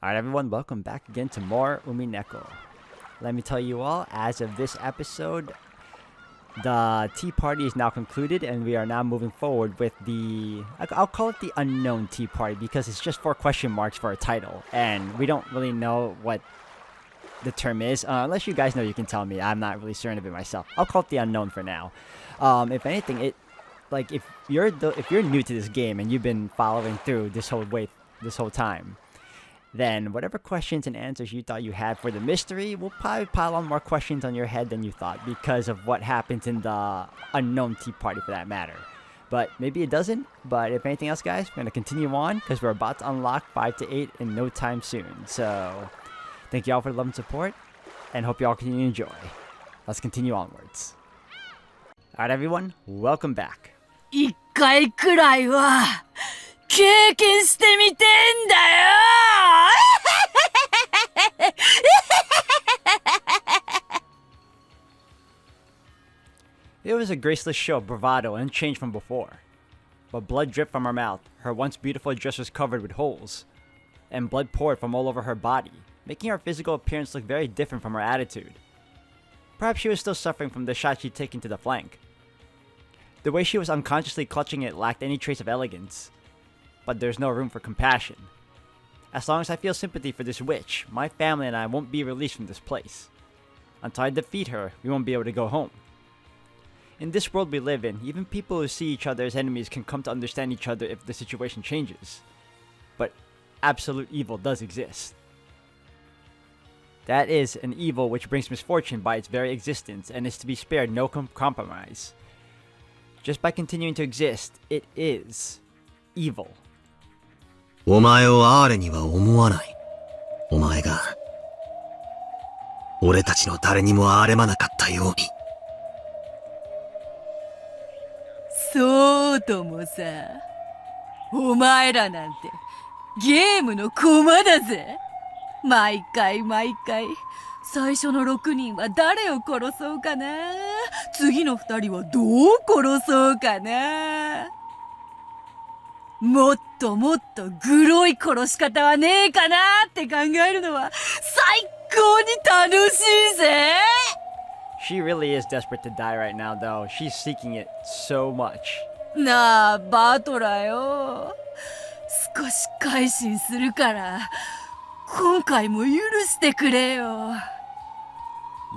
Alright everyone, welcome back again to more Umineko. Let me tell you all, as of this episode, the tea party is now concluded and we are now moving forward with I'll call it the unknown tea party because it's just 4 question marks for a title and we don't really know what the term is. Unless you guys know, you can tell me. I'm not really certain of it myself. I'll call it the unknown for now. If anything, if you're new to this game and you've been following through this whole time, then whatever questions and answers you thought you had for the mystery will probably pile on more questions on your head than you thought because of what happens in the unknown tea party for that matter. But maybe it doesn't. But if anything else, guys, we're going to continue on because we're about to unlock 5 to 8 in no time soon. So thank you all for the love and support and hope you all continue to enjoy. Let's continue onwards. Alright everyone, welcome back. 一回くらいは経験してみてんだよ。It was a graceless show of bravado and unchanged from before. But blood dripped from her mouth, her once beautiful dress was covered with holes, and blood poured from all over her body, making her physical appearance look very different from her attitude. Perhaps she was still suffering from the shot she'd taken to the flank. The way she was unconsciously clutching it lacked any trace of elegance. But there's no room for compassion. As long as I feel sympathy for this witch, my family and I won't be released from this place. Until I defeat her, we won't be able to go home. In this world we live in, even people who see each other as enemies can come to understand each other if the situation changes. But absolute evil does exist. That is an evil which brings misfortune by its very existence and is to be spared no compromise. Just by continuing to exist, it is evil. お前をアーレには思わない。お前が、俺たちの誰にも憐れまなかったように。そうともさ、お前らなんてゲームの駒だぜ。毎回最初の6人は誰を殺そうかな、次の2人はどう殺そうかな、もっとグロい殺し方はねえかなって考えるのは最高に楽しいぜ。 She really is desperate to die right now though. She's seeking it so much. なあバトラよ、少し改心するから今回も許してくれよ。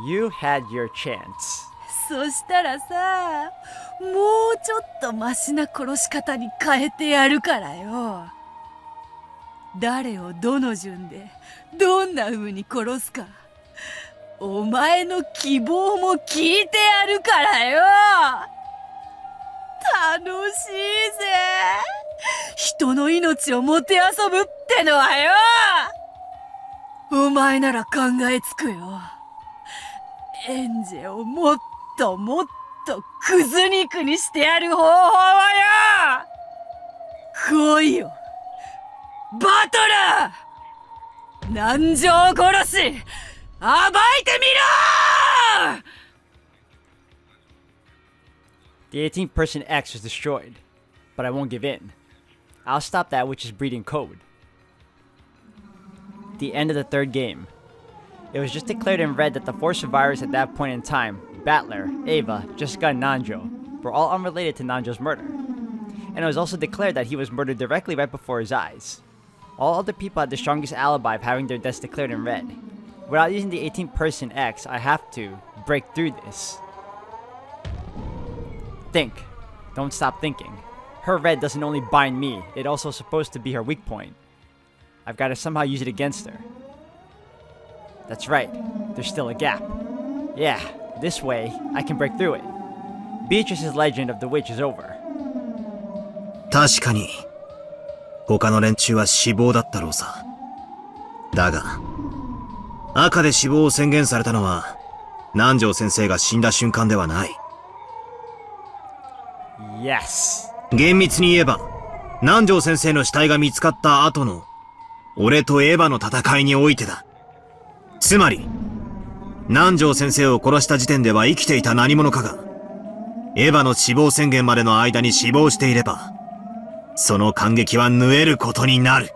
You had your chance. そしたらさ、もうちょっとマシな殺し方に変えてやるからよ。誰をどの順でどんな風に殺すか、お前の希望も聞いてやるからよ。楽しいぜ、人の命をもてあそぶってのはよ。お前なら考えつくよ。エンジェをもっとクズ肉にしてやる方法はよ。来いよバトラー、南條殺し暴いてみろ。 The 18th person X was destroyed, but I won't give in. I'll stop that witch's breeding code. The end of the 3rd game. It was just declared in red that the 4 survivors at that point in time, Battler, Ava, Jessica, and Nanjo, were all unrelated to Nanjo's murder. And it was also declared that he was murdered directly right before his eyes. All other people had the strongest alibi of having their deaths declared in red. Without using the 18th person X, I have to break through this. Think. Don't stop thinking. Her red doesn't only bind me, it's also supposed to be her weak point. I've got to somehow use it against her. That's right, there's still a gap. Yeah, this way, I can break through it. Beatrice's legend of the witch is over. 確かに、他の連中は死亡だったろうさ。だが、赤で死亡を宣言されたのは、南條先生が死んだ瞬間ではない。Yes. 厳密に言えば、南條先生の死体が見つかった後の、俺とエヴァの戦いにおいてだ。つまり、南條先生を殺した時点では生きていた何者かが、エヴァの死亡宣言までの間に死亡していれば、その感激は縫えることになる。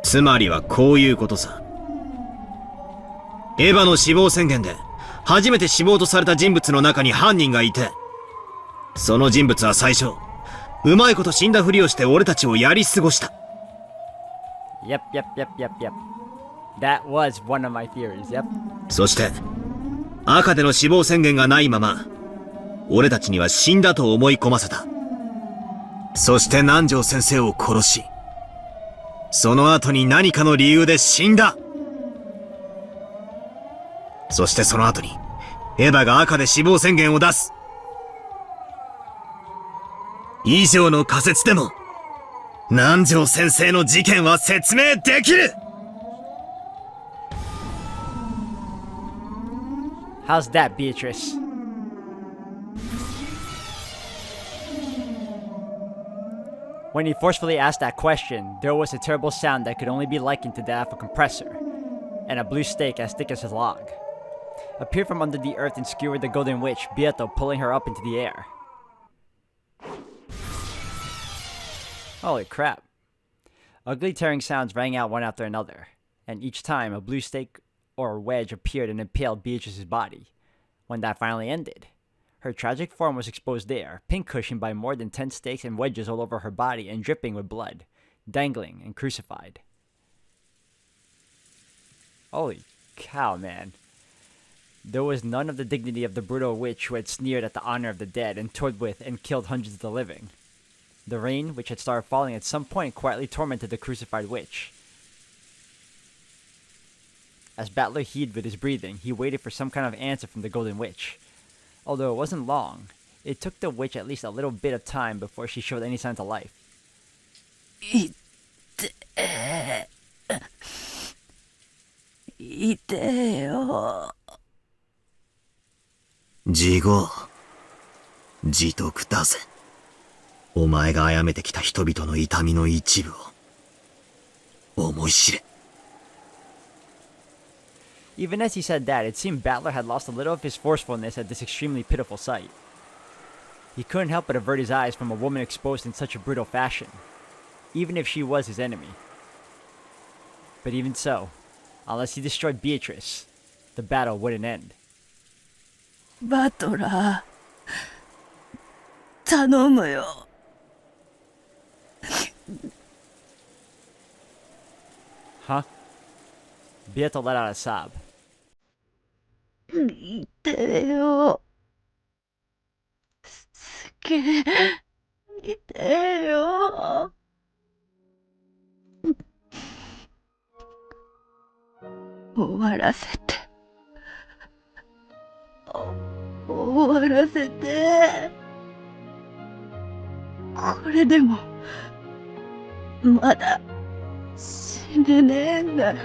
つまりはこういうことさ。エヴァの死亡宣言で、初めて死亡とされた人物の中に犯人がいて、その人物は最初、うまいこと死んだふりをして俺たちをやり過ごした。Yep. That was one of my theories, yep. そして、赤での死亡宣言がないまま、俺たちには死んだと思い込ませた。そして南條先生を殺し、その後に何かの理由で死んだ。そしてその後に、エヴァが赤で死亡宣言を出す。以上の仮説でも、南條先生の事件は説明できる。 How's that, Beatrice? When he forcefully asked that question, there was a terrible sound that could only be likened to that of a compressor, and a blue stake as thick as his log appeared from under the earth and skewered the golden witch, Beato, pulling her up into the air. Holy crap. Ugly tearing sounds rang out one after another, and each time a blue stake or wedge appeared and impaled Beatrice's body. When that finally ended, her tragic form was exposed there, pin-cushioned by more than 10 stakes and wedges all over her body and dripping with blood, dangling and crucified. Holy cow, man. There was none of the dignity of the brutal witch who had sneered at the honor of the dead and toyed with and killed hundreds of the living. The rain, which had started falling at some point, quietly tormented the crucified witch. As Battler heaved with his breathing, he waited for some kind of answer from the Golden Witch. Although it wasn't long, it took the witch at least a little bit of time before she showed any signs of life. いてよ。自業、自得だぜ。お前が殺めてきた人々の痛みの一部を思い知れ。 Even as he said that, it seemed Battler had lost a little of his forcefulness at this extremely pitiful sight. He couldn't help but avert his eyes from a woman exposed in such a brutal fashion, even if she was his enemy. But even so, unless he destroyed Beatrice, the battle wouldn't end. バトラー、頼むよ。Huh? Beato let out a sob. いてよ。すげえ、いてよ。終わらせて。終わらせて。これでも、まだ死ねねえんだよ。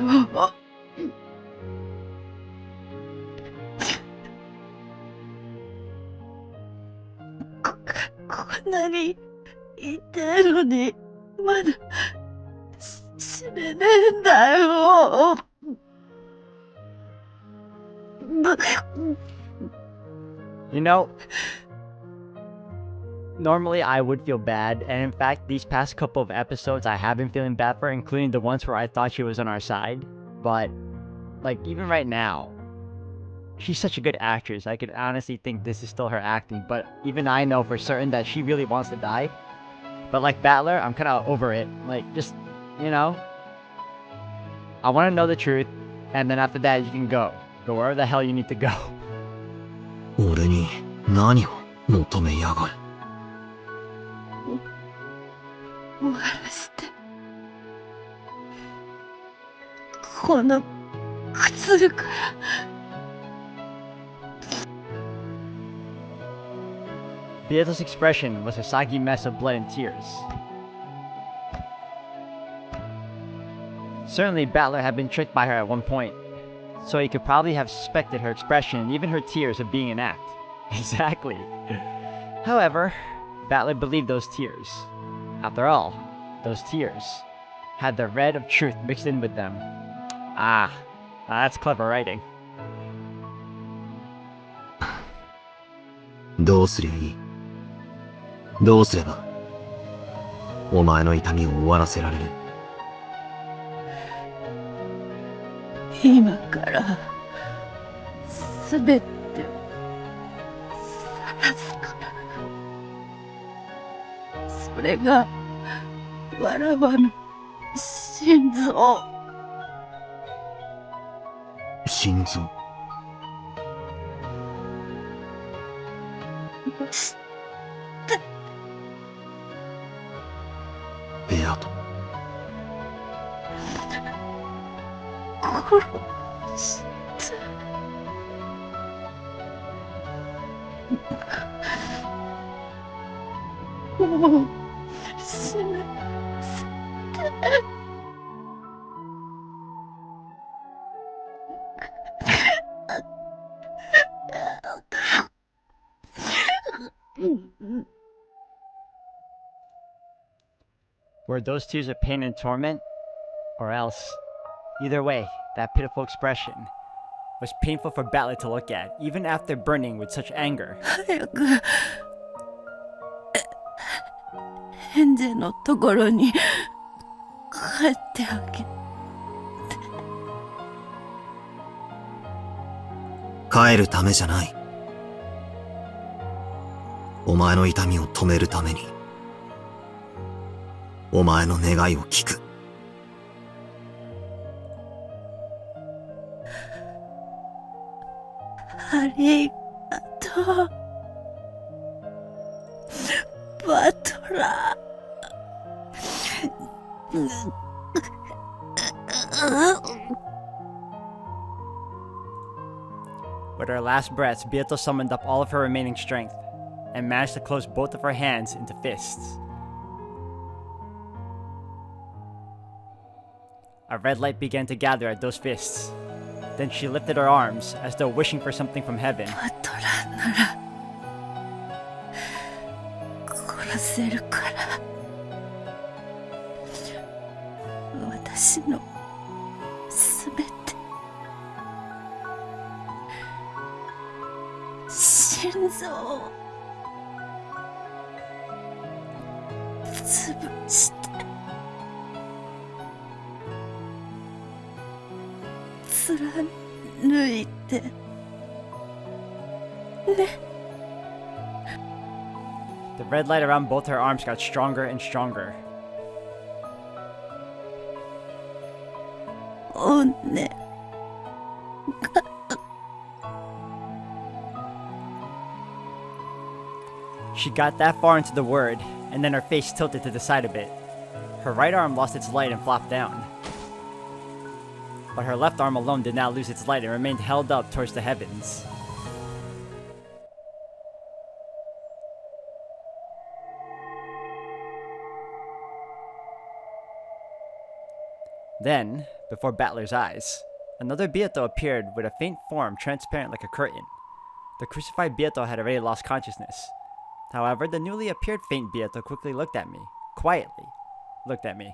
こんなに痛いのに、まだ死ねねえんだよ。You know, normally I would feel bad, and in fact, these past couple of episodes I have been feeling bad for her, including the ones where I thought she was on our side. But, like, even right now, she's such a good actress. I could honestly think this is still her acting, but even I know for certain that she really wants to die. But like Battler, I'm kind of over it. Like, just, you know, I want to know the truth, and then after that, you can go. Go wherever the hell you need to go. 俺に何を求めやがる。終わらせて。この苦痛から。Beato's expression was a soggy mess of blood and tears. Certainly, Battler had been tricked by her at one point, so he could probably have suspected her expression and even her tears of being an act. Exactly. However, Battler believed those tears. After all, those tears had the red of truth mixed in with them. Ah, that's clever writing. どうすりゃいい？どうすればお前の痛みを終わらせられる？今からすべてを晒すから。それがわらわの心臓。心臓。ベアト。殺して。もう死ぬ。Were those tears of pain and torment? Or else, either way, that pitiful expression was painful for Battler to look at, even after burning with such anger. 早くヘンゼのところに帰ってあげ。帰るためじゃない。お前の痛みを止めるために。お前の願いを聞く。ありがとう、バトラー。With her last breaths, Beato summoned up all of her remaining strength and managed to close both of her hands into fists. A red light began to gather at those fists. Then she lifted her arms as though wishing for something from heaven. バトラーなら殺せるから。私のすべて心臓を潰して貫いてね。The red light around both her arms got stronger and stronger. おね。She got that far into the word, and then her face tilted to the side a bit. Her right arm lost its light and flopped down. But her left arm alone did not lose its light and remained held up towards the heavens. Then, before Battler's eyes, another Beato appeared with a faint form transparent like a curtain. The crucified Beato had already lost consciousness. However, the newly appeared faint Beato quickly looked at me, quietly looked at me,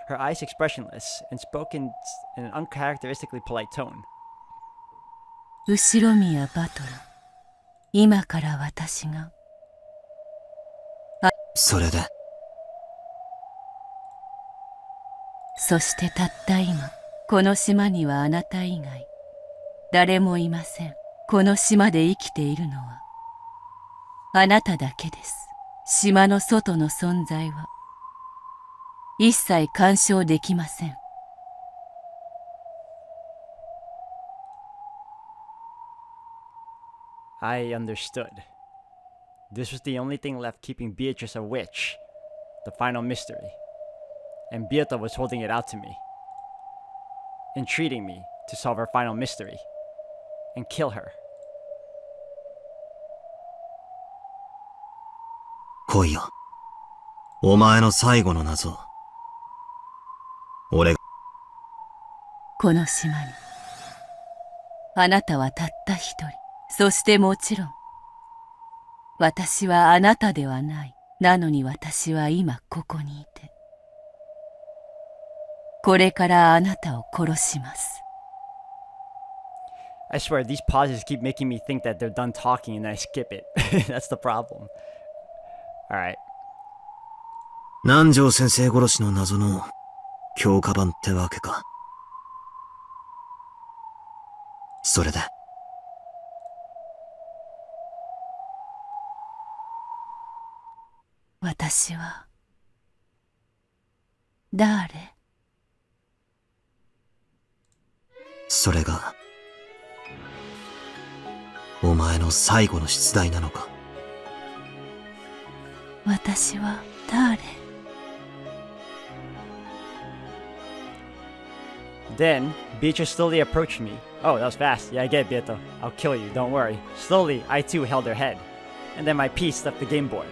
her eyes expressionless, and spoke in an uncharacteristically polite tone. 後ろ宮バトラ、今から私が。それで。そしてたった今、この島にはあなた以外、誰もいません。この島で生きているのは、あなただけです。島の外の存在は、一切干渉できません。I understood. This was the only thing left keeping Beatrice a witch, the final mystery. And Beata was holding it out to me, entreating me to solve her final mystery, and kill her. 来いよ。お前の最後の謎。俺が。この島に、あなたはたった一人。そしてもちろん、私はあなたではない。なのに私は今ここにいて、これからあなたを殺します。I swear, these pauses keep making me think that they're done talking and I skip it. That's the problem. Alright. 南條先生殺しの謎の強化版ってわけか。それだ。私は誰？それが、お前の最後の出題なのか。私は誰？ Then, Beatrice slowly approached me. Oh, that was fast. Yeah, I get it, Beato. I'll kill you, don't worry. Slowly, I too held her head. And then my piece left the game board.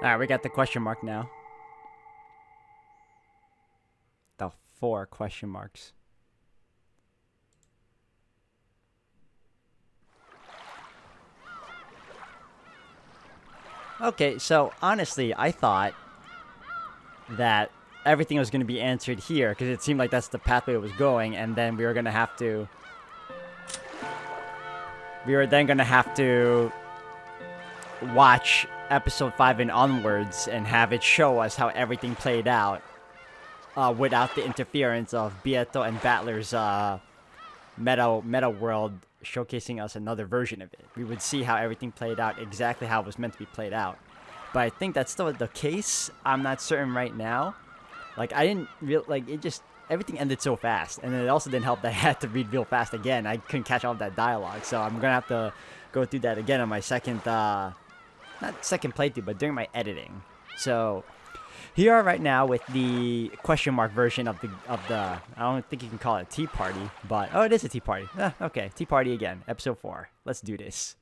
Alright, we got the question mark now. The 4 question marks. Okay, so honestly, I thought that everything was going to be answered here because it seemed like that's the pathway it was going, and then we were then going to have to watch episode 5 and onwards and have it show us how everything played out without the interference of Beato and Battler's meta world showcasing us another version of it. We would see how everything played out exactly how it was meant to be played out. But I think that's still the case. I'm not certain right now. Like, I didn't everything ended so fast. And it also didn't help that I had to read real fast again. I couldn't catch all of that dialogue. So I'm going to have to go through that again on my second, not second playthrough, but during my editing. So here you are right now with the question mark version of the I don't think you can call it a tea party, but oh, it is a tea party. Okay, tea party again, episode 4. Let's do this.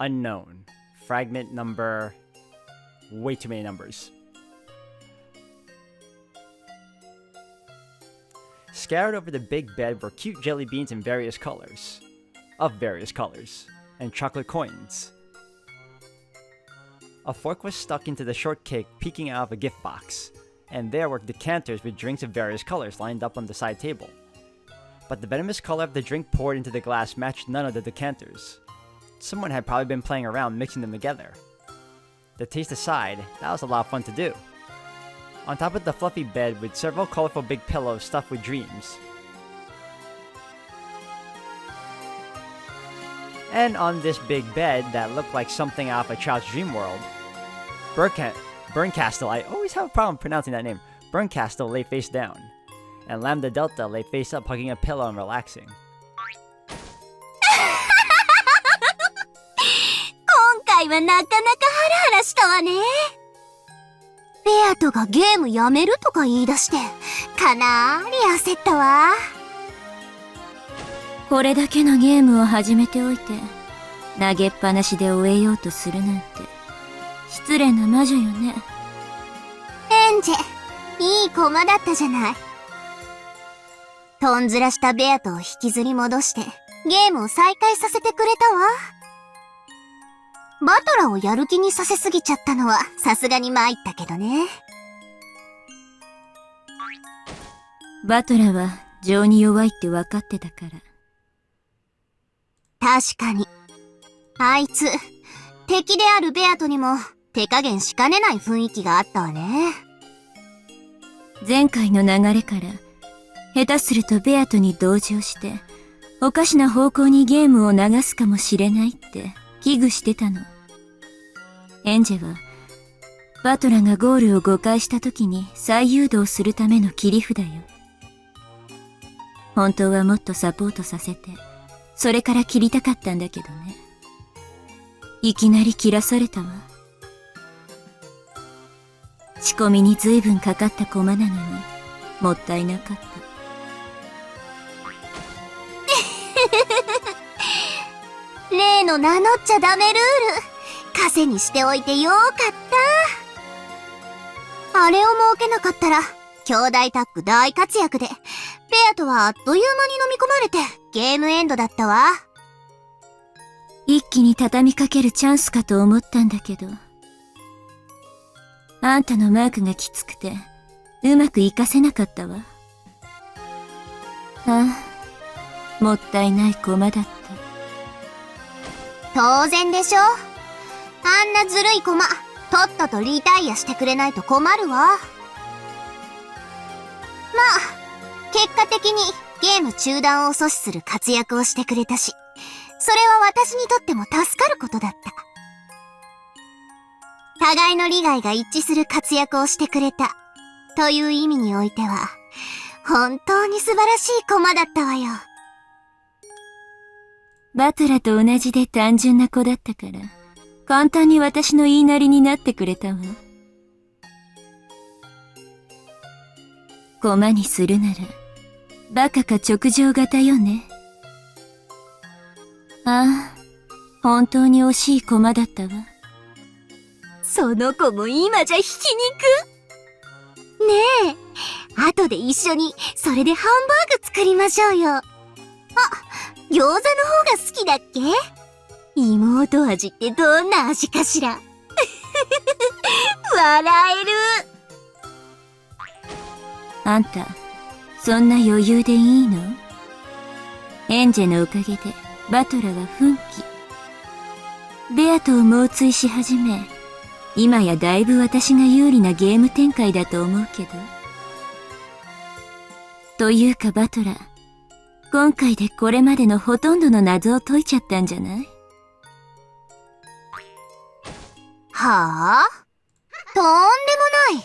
Unknown. Fragment number... way too many numbers. Scattered over the big bed were cute jelly beans in various colors. Of various colors. And chocolate coins. A fork was stuck into the shortcake peeking out of a gift box. And there were decanters with drinks of various colors lined up on the side table. But the venomous color of the drink poured into the glass matched none of the decanters. Someone had probably been playing around mixing them together. The taste aside, that was a lot of fun to do. On top of the fluffy bed with several colorful big pillows stuffed with dreams. And on this big bed that looked like something out of a child's dream world, Burncastle, I always have a problem pronouncing that name, Burncastle lay face down, and Lambda Delta lay face up hugging a pillow and relaxing. 今回はなかなかハラハラしたわね。ベアトがゲームやめるとか言い出して、かなーり焦ったわ。これだけのゲームを始めておいて、投げっぱなしで終えようとするなんて、失礼な魔女よね。エンジェ、いい駒だったじゃない。とんずらしたベアトを引きずり戻して、ゲームを再開させてくれたわ。バトラをやる気にさせすぎちゃったのはさすがに参ったけどね。バトラは情に弱いって分かってたから。確かに。あいつ、敵であるベアトにも手加減しかねない雰囲気があったわね。前回の流れから、下手するとベアトに同情して、おかしな方向にゲームを流すかもしれないって危惧してたの。エンジェは、バトラがゴールを誤解した時に再誘導するための切り札よ。本当はもっとサポートさせて、それから切りたかったんだけどね。いきなり切らされたわ。仕込みに随分かかった駒なのに、もったいなかった。例の名乗っちゃダメルール、枷にしておいてよーかった。あれを設けなかったら、兄弟タッグ大活躍で、ベベアとはあっという間に飲み込まれてゲームエンドだったわ。一気に畳みかけるチャンスかと思ったんだけど。あんたのマークがきつくて、うまく活かせなかったわ。ああ、もったいない駒だった。当然でしょ。あんなずるい駒、とっととリタイアしてくれないと困るわ。まあ、結果的にゲーム中断を阻止する活躍をしてくれたし、それは私にとっても助かることだった。互いの利害が一致する活躍をしてくれた、という意味においては、本当に素晴らしい駒だったわよ。バトラと同じで単純な子だったから、簡単に私の言いなりになってくれたわ。駒にするなら、バカか直情型よね。ああ、本当に惜しい駒だったわ。その子も今じゃひき肉。ねえ、後で一緒にそれでハンバーグ作りましょうよ。あ、餃子の方が好きだっけ？妹味ってどんな味かしら？笑える。あんた、そんな余裕でいいの？エンジェのおかげでバトラは奮起。ベアとを猛追し始め、今やだいぶ私が有利なゲーム展開だと思うけど。というかバトラ、今回でこれまでのほとんどの謎を解いちゃったんじゃない？はあ？とんでもない。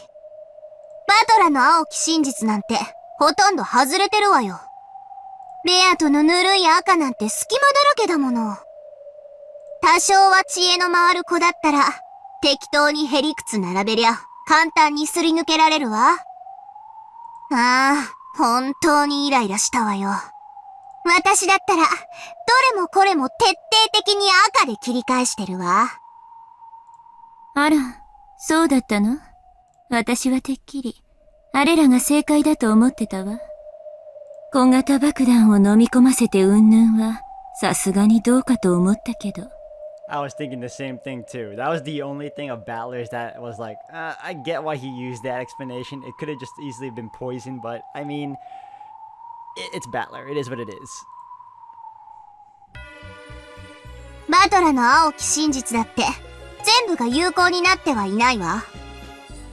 バトラの青き真実なんてほとんど外れてるわよ。ベアとのぬるい赤なんて隙間だらけだもの。多少は知恵の回る子だったら、適当にへりくつ並べりゃ簡単にすり抜けられるわ。ああ、本当にイライラしたわよ。私だったら、どれもこれも徹底的に赤で切り返してるわ。あら、そうだったの？私はてっきり、あれらが正解だと思ってたわ。小型爆弾を飲み込ませてうんぬんは、さすがにどうかと思ったけど。I was thinking the same thing too. That was the only thing of Battler's that was like, I get why he used that explanation. It could have just easily been poison, but I mean, it's Battler. It is what it is. バトラの青き真実だって、全部が有効になってはいないわ。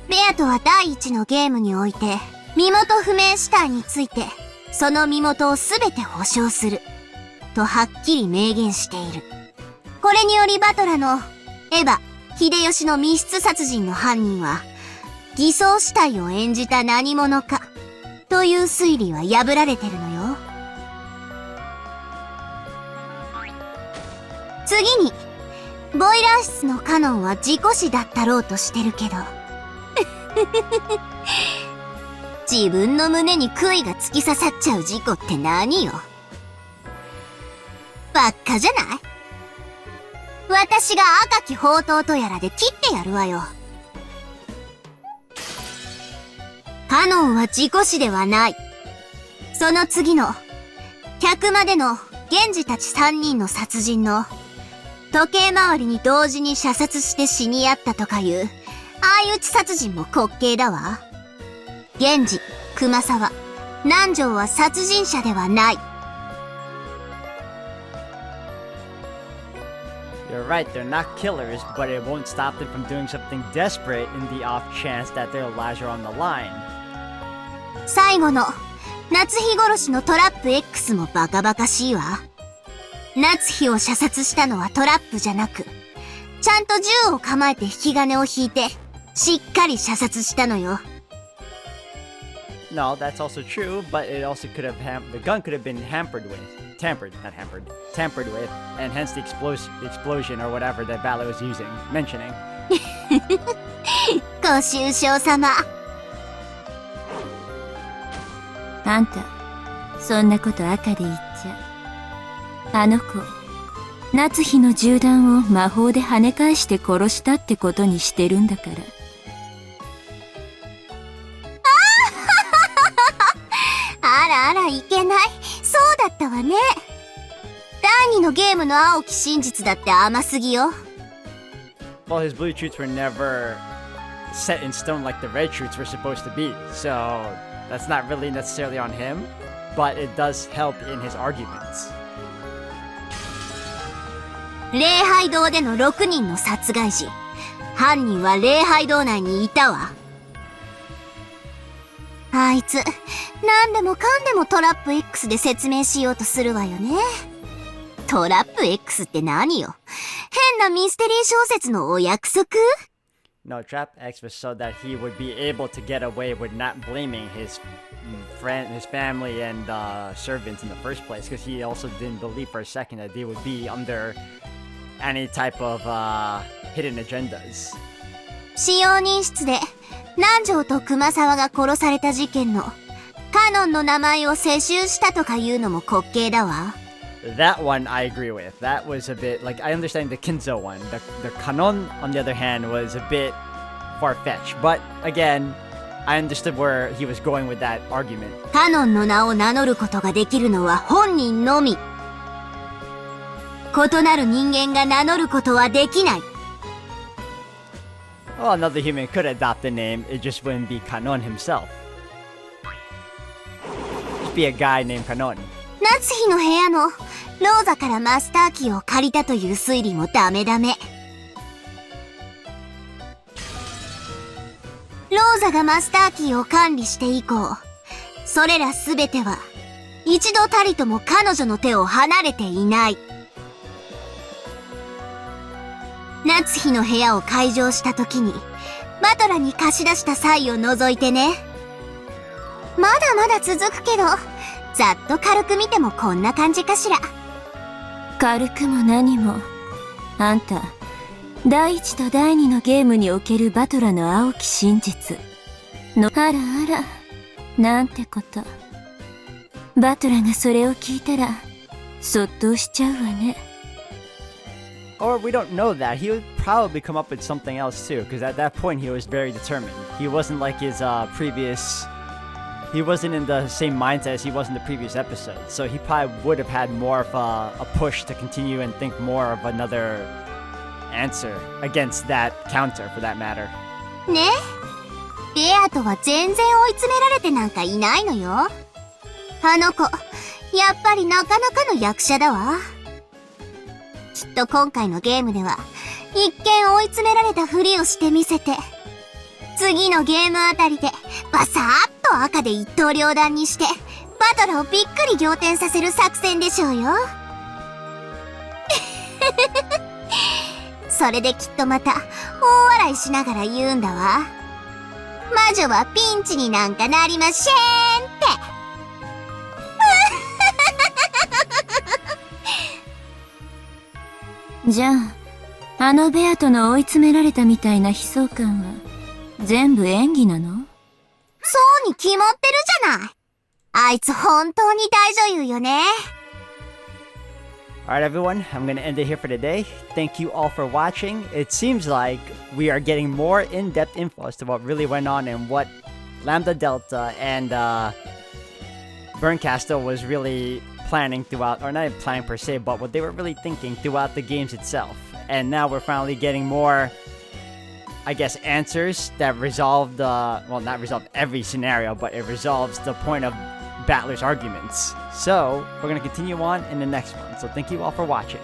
ベアとは第一のゲームにおいて、身元不明死体について、その身元をすべて保証する。とはっきり明言している。これによりバトラの、エヴァ、秀吉の密室殺人の犯人は、偽装死体を演じた何者か、という推理は破られてるのよ。次に、ボイラー室のカノンは事故死だったろうとしてるけど、自分の胸に杭が突き刺さっちゃう事故って何よ。ばっかじゃない？私が赤き宝刀とやらで切ってやるわよ。カノンは事故死ではない。その次の、客間での源氏たち3人の殺人の、時計回りに同時に射殺して死に合ったとかいう、相打ち殺人も滑稽だわ。源氏、熊沢、南條は殺人者ではない。You're right, they're not killers, but it won't stop them from doing something desperate in the off chance that their lives are on the line. 最後の、夏日殺しのトラップ X もバカバカしいわ。夏日を射殺したのはトラップじゃなく、ちゃんと銃を構えて引き金を引いて、しっかり射殺したのよ。No, that's also true, but it also could have the gun could have been tampered with, and hence the explosion or whatever that Balor was mentioning. ご愁傷様。あんた、そんなこと赤で言っちゃ。あの子、夏日の銃弾を魔法で跳ね返して殺したってことにしてるんだから。あらあら、いわね。第2のゲームの青き真実だって甘すぎよ。Well, his blue truths were never set in stone like the red truths were supposed to be, so that's not really necessarily on him, but it does help in his arguments. 礼拝堂での6人の殺害時、犯人は礼拝堂内にいたわ。あいつ、何でもかんでもトラップ X で説明しようとするわよね。トラップ X って何よ。変なミステリー小説のお約束？ No, Trap X was so that he would be able to get away with not blaming his friend, his family, and servants in the first place, because he also didn't believe for a second that they would be under any type of hidden agendas. 使用人室で南條と熊沢が殺された事件のカノンの名前を世襲したとかいうのも滑稽だわ。That one I agree with. That was a bit like, I understand the Kinzo one. The Kanon, on the other hand, was a bit far-fetched. But again, I understood where he was going with that argument. カノンの名を名乗ることができるのは本人のみ。異なる人間が名乗ることはできない。Well, another human could adopt the name, it just wouldn't be Kanon himself. Just be a guy named Kanon. 夏日の部屋のローザからマスターキーを借りたという推理もダメダメ。ローザがマスターキーを管理して以降、それらすべては一度たりとも彼女の手を離れていない。夏日の部屋を開錠した時にバトラに貸し出した際を除いてね。まだまだ続くけど、ざっと軽く見てもこんな感じかしら。軽くも何も。あんた、第1と第2のゲームにおけるバトラの青き真実の、あらあら、なんてこと。バトラがそれを聞いたら、そっとしちゃうわね。Or we don't know that. He would probably come up with something else too, because at that point he was very determined. He wasn't like his previous... He wasn't in the same mindset as he was in the previous episode, so he probably would have had more of a push to continue and think more of another answer against that counter, for that matter. ねえ、レアとは全然追い詰められてなんかいないのよ。あの子、やっぱりなかなかの役者だわ。きっと今回のゲームでは一見追い詰められたふりをしてみせて、次のゲームあたりでバサーッと赤で一刀両断にしてバトラをびっくり仰天させる作戦でしょうよ。それできっとまた大笑いしながら言うんだわ。魔女はピンチになんかなりませんって。じゃあ、あのベアとの追い詰められたみたいな悲壮感は全部演技なの？そうに決まってるじゃない。あいつ本当に大女優よね。Alright everyone, I'm gonna end it here for today. Thank you all for watching. It seems like we are getting more in-depth info as to what really went on and what Lambda Delta and Burncastle was really planning throughout, or not planning per se, but what they were really thinking throughout the games itself. And now we're finally getting more, I guess, answers that resolve the, well, not resolve every scenario, but it resolves the point of Battler's arguments. So, we're going to continue on in the next one. So thank you all for watching.